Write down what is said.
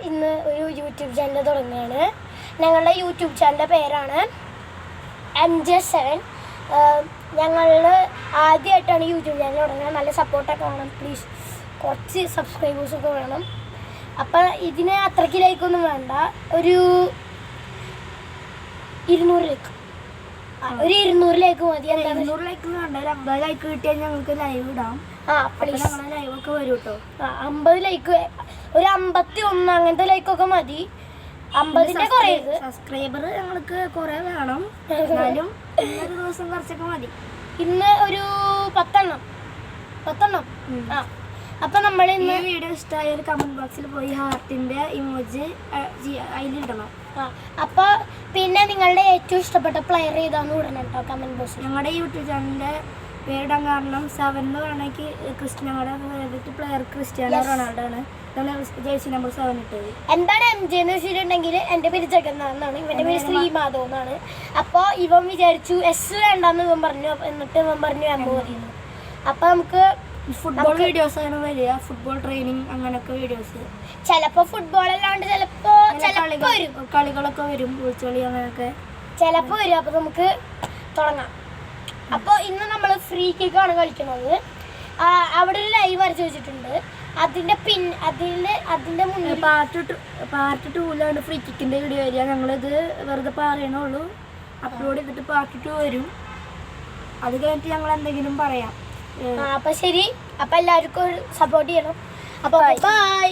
ഇന്ന് ഒരു YouTube channel തുടങ്ങുകയാണ്. ഞങ്ങളുടെ യൂട്യൂബ് ചാനലിൻ്റെ പേരാണ് MJ7. ഞങ്ങൾ ആദ്യമായിട്ടാണ് യൂട്യൂബ് ചാനൽ തുടങ്ങുന്നത്. നല്ല സപ്പോർട്ടൊക്കെ വേണം പ്ലീസ്. കുറച്ച് സബ്സ്ക്രൈബേഴ്സൊക്കെ വേണം. അപ്പം ഇതിന് അത്രയ്ക്ക് ലൈക്കൊന്നും വേണ്ട, ഒരു 200 ലൈക്ക്. ഒരു 200 ലൈക്ക് മതി. 200 ലൈക്ക് വേണ്ട, ഒരു 50 ലൈക്ക് കിട്ടിയാൽ ഞങ്ങൾക്ക് ലൈവ് ഇടാം. പ്ലീസ്. ഞങ്ങളുടെ ലൈവൊക്കെ വരും കേട്ടോ. 50 ലൈക്ക്, ഒരു 51 അങ്ങനത്തെ ലൈക്കൊക്കെ മതി. 50ന്റെ കുറയരുത്. സബ്സ്ക്രൈബർ ഞങ്ങൾക്ക് കുറേ വേണം, എന്നാലും ഇന്നൊരു ദിവസം കുറച്ചൊക്കെ മതി. ഇന്ന് ഒരു 10 അപ്പം നമ്മൾ ഇന്ന് വീഡിയോ ഇഷ്ടമായ ഒരു കമന്റ് ബോക്സിൽ പോയി ഹാർട്ടിന്റെ ഇമോജി അതിലിടണം. അപ്പോൾ പിന്നെ നിങ്ങളുടെ ഏറ്റവും ഇഷ്ടപ്പെട്ട പ്ലെയർ ഏതാന്ന് ഇടണം കേട്ടോ കമന്റ് ബോക്സിൽ. ഞങ്ങളുടെ യൂട്യൂബ് ചാനലിന്റെ പേരിടാൻ കാരണം 7 എന്ന് പറയണമെങ്കിൽ ഞങ്ങളുടെ ഫേവറേറ്റ് പ്ലെയർ ക്രിസ്ത്യാനോ റൊണാൾഡോ ആണ്. ജേഴ്സി നമ്പർ 7 ഇട്ടത്. എന്താണ് MJ എന്ന് വെച്ചിട്ടുണ്ടെങ്കിൽ എൻ്റെ പേര് ജഗന്നാഥ്, ഇവൻ്റെ പേര് ശ്രീമാധവ് എന്നാണ്. അപ്പോൾ ഇവൻ വിചാരിച്ചു S വേണ്ടെന്ന് ഇവൻ പറഞ്ഞു. എന്നിട്ട് ഇവൻ പറഞ്ഞു M മതി. അപ്പം നമുക്ക് ഫുട്ബോൾ വീഡിയോസ് ആണ് വരിക, ഫുട്ബോൾ ട്രെയിനിങ് അങ്ങനെയൊക്കെ വീഡിയോസ്. ചിലപ്പോൾ ഫുട്ബോൾ അല്ലാണ്ട് ചിലപ്പോൾ കളികളൊക്കെ വരും, പൂച്ചളി അങ്ങനെയൊക്കെ ചിലപ്പോൾ വരും. അപ്പോൾ നമുക്ക് തുടങ്ങാം. അപ്പോൾ ഇന്ന് നമ്മൾ ഫ്രീ കിക്കാണ് കളിക്കുന്നത്. അവിടെ ഒരു ലൈവ് വരച്ച് വെച്ചിട്ടുണ്ട്. അതിൻ്റെ മുന്നിൽ പാർട്ട് 2ലാണ് ഫ്രീ കിക്കിൻ്റെ വീഡിയോ വരിക. ഞങ്ങളിത് വെറുതെ പറയണുള്ളൂ. അപ്ലോഡ് ചെയ്തിട്ട് പാർട്ട് 2 വരും. അത് കഴിഞ്ഞിട്ട് ഞങ്ങൾ എന്തെങ്കിലും പറയാം. അപ്പം ശരി. അപ്പം എല്ലാവർക്കും സപ്പോർട്ട് ചെയ്യണം. അപ്പോൾ ബൈ.